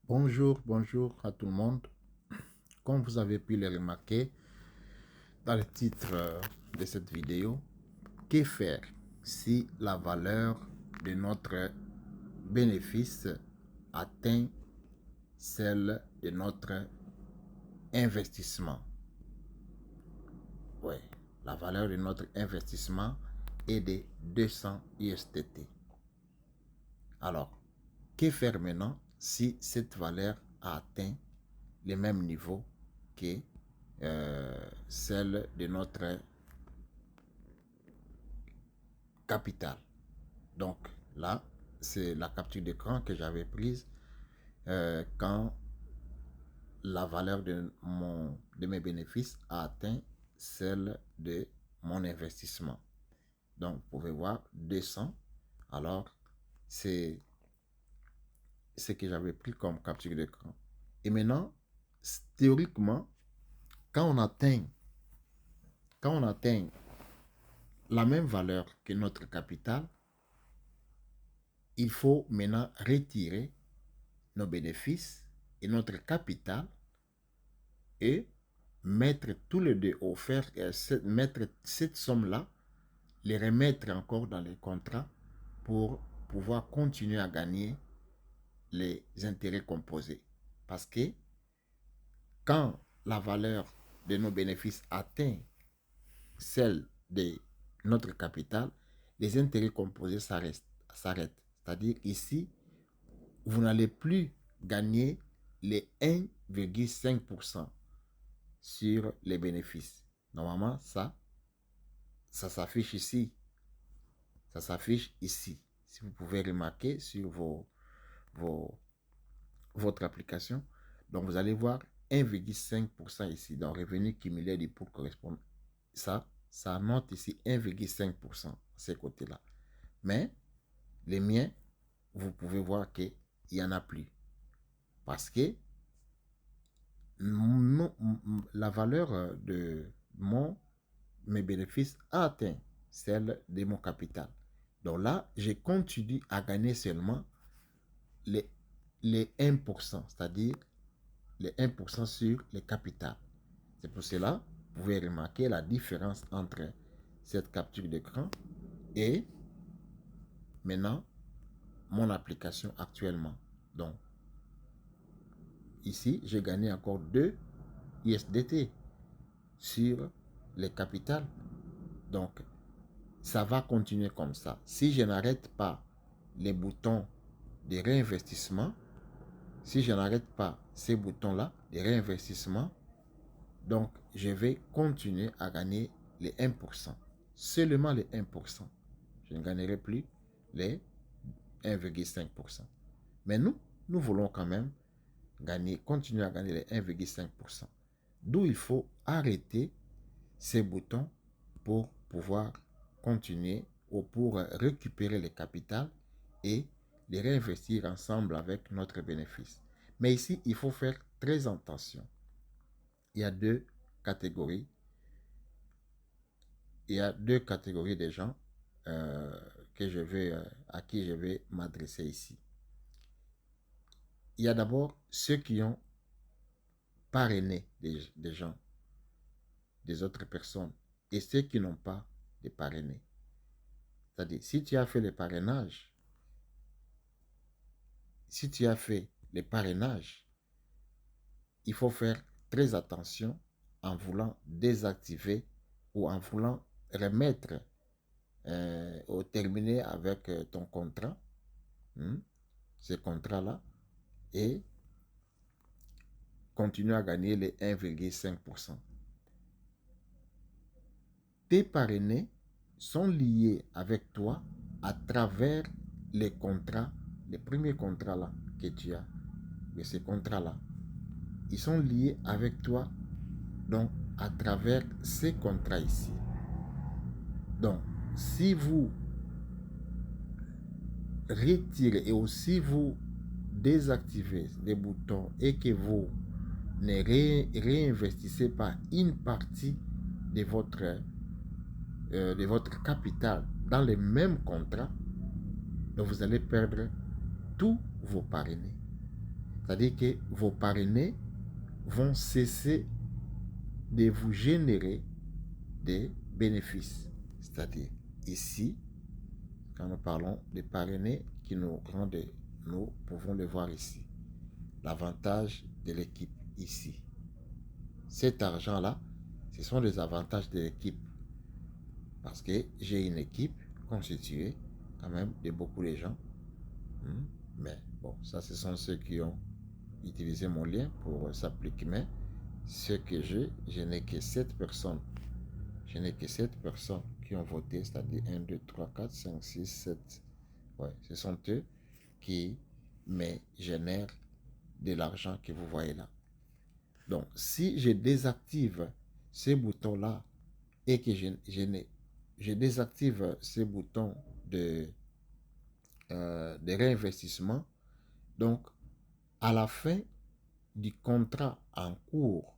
Bonjour à tout le monde. Comme vous avez pu le remarquer dans le titre de cette vidéo, que faire si la valeur de notre bénéfice atteint celle de notre investissement? Oui, la valeur de notre investissement est de 200 USDT. Alors, que faire maintenant si cette valeur a atteint le même niveau que celle de notre capital? Donc là, c'est la capture d'écran que j'avais prise quand la valeur de mes bénéfices a atteint celle de mon investissement. Donc, vous pouvez voir 200. Alors, c'est ce que j'avais pris comme capture d'écran. Et maintenant, théoriquement, quand on atteint la même valeur que notre capital, il faut maintenant retirer nos bénéfices et notre capital et mettre tous les deux au faire, mettre cette somme-là, les remettre encore dans les contrats pour pouvoir continuer à gagner les intérêts composés. Parce que quand la valeur de nos bénéfices atteint celle de notre capital, les intérêts composés s'arrêtent. C'est-à-dire ici, vous n'allez plus gagner les 1,5% sur les bénéfices. Normalement, ça s'affiche ici. Ça s'affiche ici. Si vous pouvez remarquer sur votre application. Donc, vous allez voir 1,5% ici. Dans revenu cumulé du pour correspondre. Ça note ici 1,5% ces côtés-là. Mais les miens, vous pouvez voir qu'il n'y en a plus. Parce que la valeur de mes bénéfices a atteint celle de mon capital. Donc là, je continue à gagner seulement les 1%, c'est-à-dire les 1% sur le capital. C'est pour cela, vous pouvez remarquer la différence entre cette capture d'écran et maintenant mon application actuellement. Donc, ici, j'ai gagné encore 2 USDT sur les capitales. Donc, ça va continuer comme ça. Si je n'arrête pas les boutons de réinvestissement, si je n'arrête pas ces boutons-là de réinvestissement, donc je vais continuer à gagner les 1%. Seulement les 1%. Je ne gagnerai plus les 1,5%. Mais nous voulons quand même continuer à gagner les 1,5%. D'où il faut arrêter ces boutons pour pouvoir continuer ou pour récupérer les capitales et les réinvestir ensemble avec notre bénéfice. Mais ici, il faut faire très attention. Il y a deux catégories. Il y a deux catégories de gens à qui je vais m'adresser ici. Il y a d'abord ceux qui ont parrainé des gens, des autres personnes, et ceux qui n'ont pas de parrainé. C'est-à-dire, si tu as fait le parrainage, il faut faire très attention en voulant désactiver ou en voulant remettre ou terminer avec ton contrat, ce contrat-là, et continuer à gagner les 1,5%. Tes parrainés sont liés avec toi à travers les contrats, les premiers contrats là que tu as, de ces contrats-là. Ils sont liés avec toi, donc à travers ces contrats ici. Donc, si vous retirez et aussi vous désactivez les boutons et que vous ne réinvestissez pas une partie de votre capital dans les mêmes contrats, donc vous allez perdre tous vos parrainés. C'est-à-dire que vos parrainés vont cesser de vous générer des bénéfices. C'est-à-dire, ici, quand nous parlons des parrainés qui nous rendent, nous pouvons le voir ici. L'avantage de l'équipe ici. Cet argent-là, ce sont les avantages de l'équipe. Parce que j'ai une équipe constituée quand même de beaucoup de gens. Mais bon, ça ce sont ceux qui ont utilisé mon lien pour s'appliquer. Mais ce que je n'ai que 7 personnes. Je n'ai que 7 personnes qui ont voté, c'est-à-dire 1, 2, 3, 4, 5, 6, 7. Ouais, ce sont eux qui me génèrent de l'argent que vous voyez là. Donc, si je désactive ces boutons-là et que je désactive ces boutons de réinvestissement, donc à la fin du contrat en cours,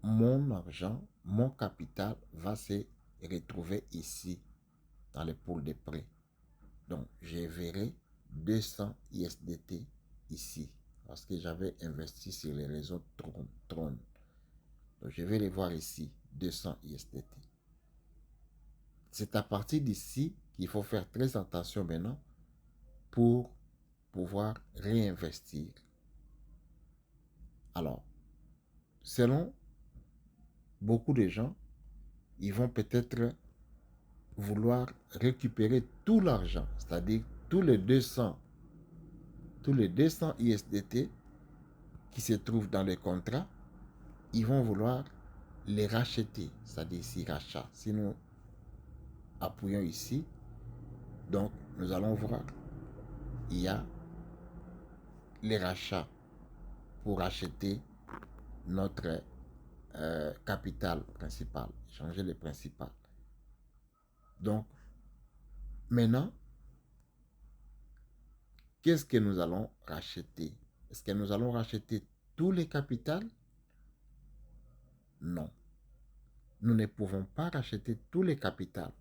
mon argent, mon capital va se retrouver ici dans le pool de prêts. Donc, je verrai 200 ISDT ici parce que j'avais investi sur les réseaux Tron. Donc, je vais les voir ici, 200 ISDT. C'est à partir d'ici qu'il faut faire très attention maintenant pour pouvoir réinvestir. Alors, selon beaucoup de gens, ils vont peut-être vouloir récupérer tout l'argent, c'est-à-dire tous les 200 ISDT qui se trouvent dans les contrats, ils vont vouloir les racheter, c'est-à-dire ici rachat. Si nous appuyons ici, donc nous allons voir, il y a les rachats pour acheter notre capital principal, changer le principal. Donc, maintenant, qu'est-ce que nous allons racheter? Est-ce que nous allons racheter tous les capitals? Non. Nous ne pouvons pas racheter tous les capitals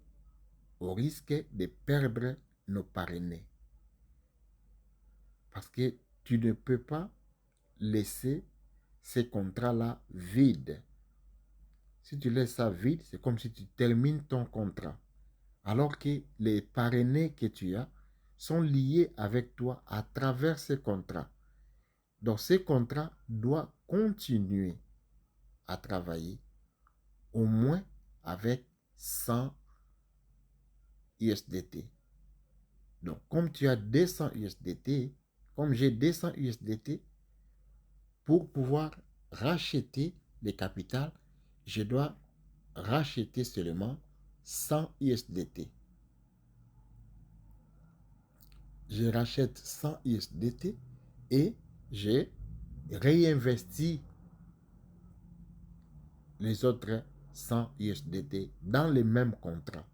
au risque de perdre nos parrainés. Parce que tu ne peux pas laisser ces contrats-là vides. Si tu laisses ça vide, c'est comme si tu termines ton contrat. Alors que les parrainés que tu as sont liés avec toi à travers ces contrats. Donc ces contrats doivent continuer à travailler au moins avec 100 USDT. Donc comme tu as 200 USDT, comme j'ai 200 USDT, pour pouvoir racheter les capitales, je dois racheter seulement 100 USDT. Je rachète 100 USDT et je réinvestis les autres 100 USDT dans les mêmes contrats.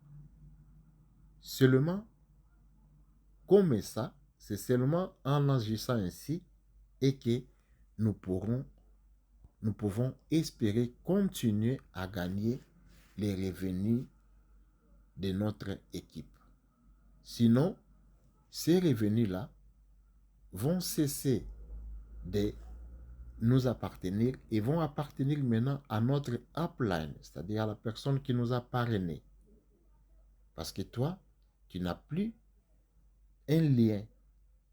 Seulement, comme ça, c'est seulement en agissant ainsi et que nous pouvons espérer continuer à gagner les revenus de notre équipe. Sinon, ces revenus-là vont cesser de nous appartenir et vont appartenir maintenant à notre upline, c'est-à-dire à la personne qui nous a parrainés. Parce que toi, tu n'as plus un lien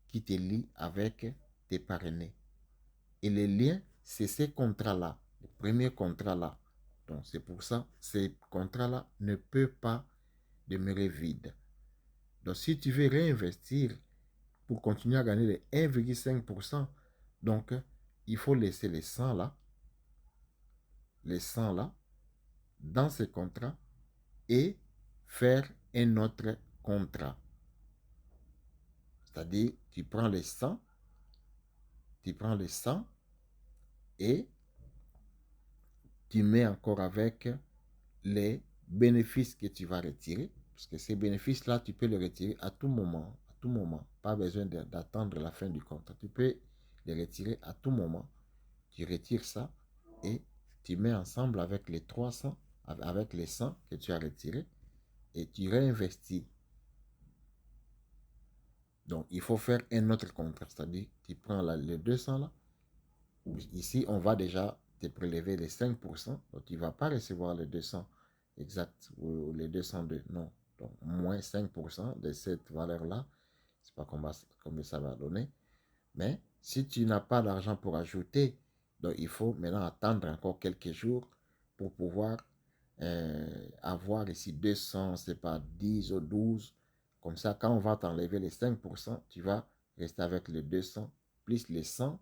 qui te lie avec tes parrainés. Et le lien, c'est ces contrats-là, le premier contrat-là. Donc c'est pour ça, ces contrats-là ne peuvent pas demeurer vides. Donc si tu veux réinvestir pour continuer à gagner les 1,5%, donc il faut laisser les 100 là, dans ces contrats et faire un autre contrat. C'est-à-dire, tu prends les 100 et tu mets encore avec les bénéfices que tu vas retirer. Parce que ces bénéfices-là, tu peux les retirer à tout moment. À tout moment. Pas besoin d'attendre la fin du contrat. Tu peux les retirer à tout moment. Tu retires ça et tu mets ensemble avec les 300, avec les 100 que tu as retirés et tu réinvestis Donc, il faut faire un autre contrat. C'est-à-dire, tu prends les 200 là. Ici, on va déjà te prélever les 5%. Donc, tu ne vas pas recevoir les 200 exact ou les 202. Non. Donc, moins 5% de cette valeur-là. Je ne sais pas combien ça va donner. Mais si tu n'as pas d'argent pour ajouter, donc il faut maintenant attendre encore quelques jours pour pouvoir avoir ici 200, c'est pas 10 ou 12. Comme ça, quand on va t'enlever les 5%, tu vas rester avec les 200 plus les 100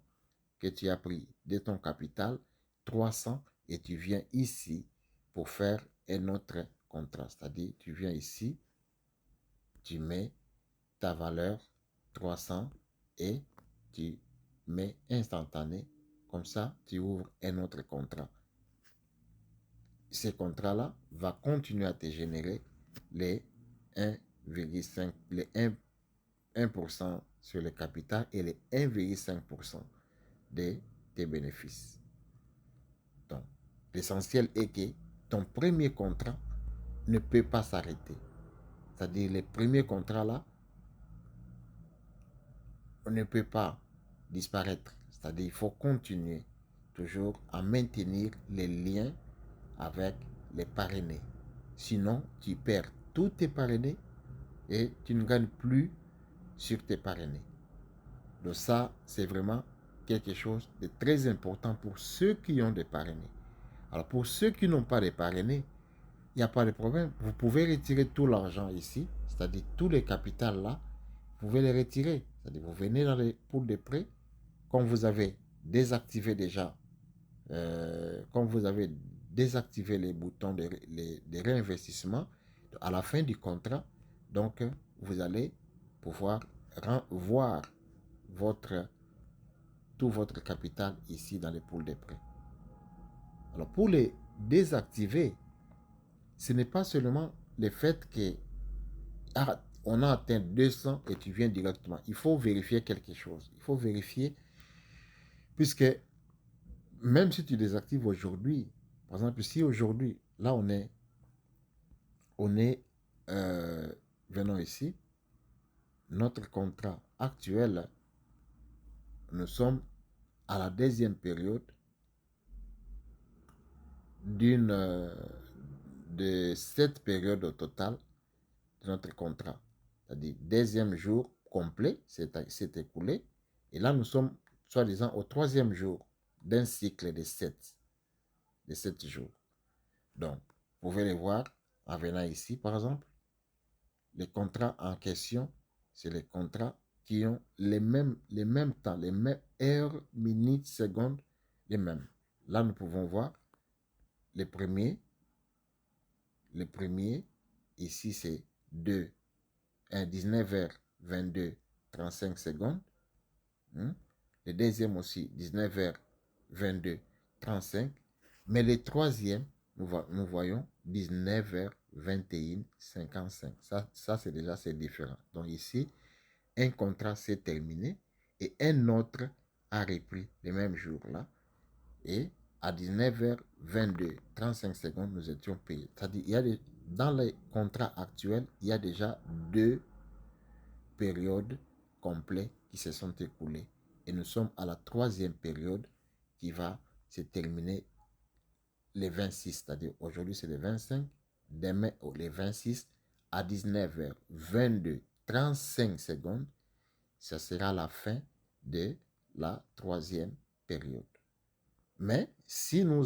que tu as pris de ton capital, 300, et tu viens ici pour faire un autre contrat. C'est-à-dire, tu viens ici, tu mets ta valeur 300 et tu mets instantané. Comme ça, tu ouvres un autre contrat. Ce contrat-là va continuer à te générer les 1,5, les 1% sur le capital et les 1,5% de tes bénéfices. Donc, l'essentiel est que ton premier contrat ne peut pas s'arrêter. C'est-à-dire, les premiers contrats-là, on ne peut pas disparaître. C'est-à-dire qu'il faut continuer toujours à maintenir les liens avec les parrainés. Sinon, tu perds tous tes parrainés et tu ne gagnes plus sur tes parrainés. Donc ça, c'est vraiment quelque chose de très important pour ceux qui ont des parrainés. Alors pour ceux qui n'ont pas de parrainés, il n'y a pas de problème. Vous pouvez retirer tout l'argent ici, c'est-à-dire tous les capitales là, vous pouvez les retirer. C'est-à-dire vous venez dans les poules de prêt, comme vous avez désactivé déjà, comme vous avez désactivé les boutons de réinvestissement à la fin du contrat, donc vous allez pouvoir voir tout votre capital ici dans les poules de prêt. Alors pour les désactiver, ce n'est pas seulement le fait que on a atteint 200 et tu viens directement. Il faut vérifier quelque chose. Il faut vérifier, puisque même si tu désactives aujourd'hui, par exemple, si aujourd'hui, là on est venons ici, notre contrat actuel, nous sommes à la deuxième période de cette période au total de notre contrat. C'est-à-dire, deuxième jour complet s'est écoulé. Et là, nous sommes, soi-disant, au troisième jour d'un cycle de 7 jours. Donc, vous pouvez les voir en venant ici, par exemple. Les contrats en question, c'est les contrats qui ont les mêmes temps, les mêmes heures, minutes, secondes, les mêmes. Là, nous pouvons voir les premiers. Le premier, ici, c'est 19h22, 35 secondes. Le deuxième aussi, 19h22, 35. Mais le troisième, nous voyons 19h21, 55. Ça c'est déjà, c'est différent. Donc ici, un contrat s'est terminé et un autre a repris le même jour-là. Et à 19h22, 35 secondes, nous étions payés. C'est-à-dire, dans les contrats actuels, il y a déjà 2 périodes complètes qui se sont écoulées. Et nous sommes à la troisième période qui va se terminer les 26. C'est-à-dire, aujourd'hui, c'est les 25. Demain, les 26 à 19h22, 35 secondes. Ça sera la fin de la troisième période. Mais si nous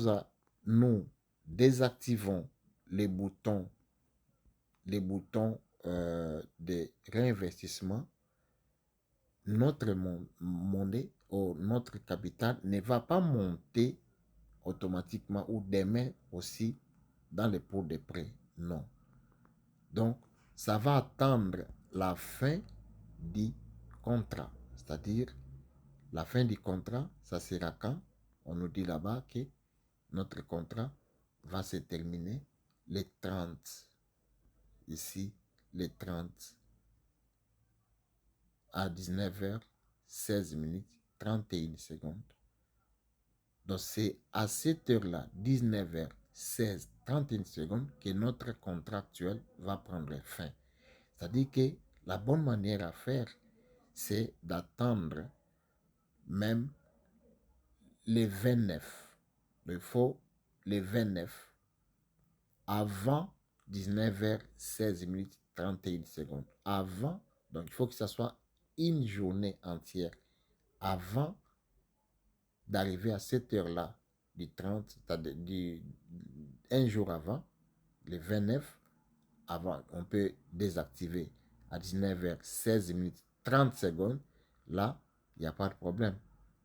désactivons les boutons de réinvestissement, notre monnaie ou notre capital ne va pas monter automatiquement ou demain aussi dans les pots de prêt. Non. Donc, ça va attendre la fin du contrat. C'est-à-dire, la fin du contrat, ça sera quand on nous dit là-bas que notre contrat va se terminer les 30. Ici, les 30 à 19h16 minutes 31 secondes. Donc c'est à cette heure-là, 19h16 31 secondes, que notre contrat actuel va prendre fin. C'est-à-dire que la bonne manière à faire, c'est d'attendre même les 29. Il faut les 29 avant 19h16 31 secondes. Avant, donc il faut que ce soit une journée entière avant d'arriver à cette heure-là du 30, c'est-à-dire un jour avant, les 29, avant, on peut désactiver à 19h16 30 secondes. Là, il n'y a pas de problème.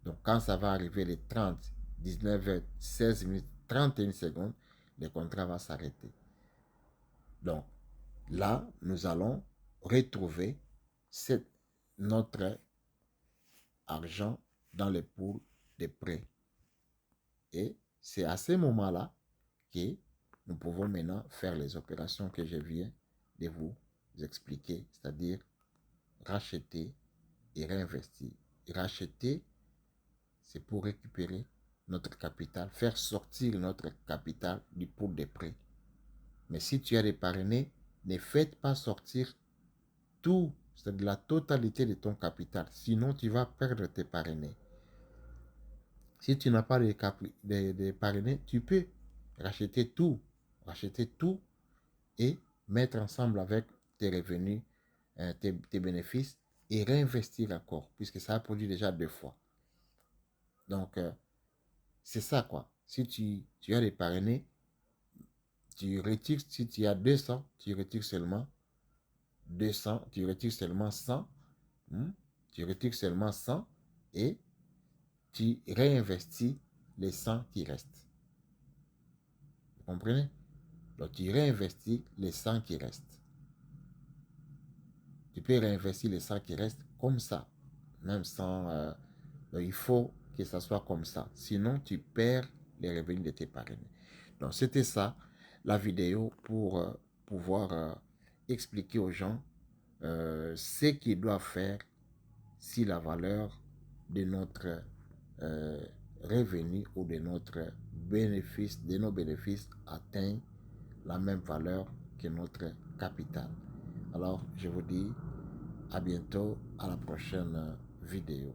Donc, quand ça va arriver les 30, 19h16 31 secondes, le contrat va s'arrêter. Donc, là, nous allons retrouver notre argent dans les poules de prêt. Et c'est à ce moment-là que nous pouvons maintenant faire les opérations que je viens de vous expliquer, c'est-à-dire racheter et réinvestir. Racheter, c'est pour récupérer notre capital, faire sortir notre capital du pool de prêt. Mais si tu as épargné, ne faites pas sortir tout, c'est-à-dire la totalité de ton capital. Sinon, tu vas perdre tes parrainés. Si tu n'as pas de parrainés, tu peux racheter tout et mettre ensemble avec tes revenus, tes bénéfices et réinvestir encore, puisque ça a produit déjà 2 fois. Donc, c'est ça quoi. Si tu as des parrainés, tu retires, si tu as 200, tu retires seulement 200, tu retires seulement 100, tu retires seulement 100 et tu réinvestis les 100 qui restent. Vous comprenez? Donc, tu réinvestis les 100 qui restent. Tu peux réinvestir les 100 qui restent comme ça, même sans... il faut que ça soit comme ça. Sinon, tu perds les revenus de tes parrainés. Donc, c'était ça, la vidéo pour pouvoir expliquer aux gens ce qu'ils doivent faire si la valeur de notre revenu ou de notre bénéfice, de nos bénéfices atteint la même valeur que notre capital. Alors, je vous dis à bientôt, à la prochaine vidéo.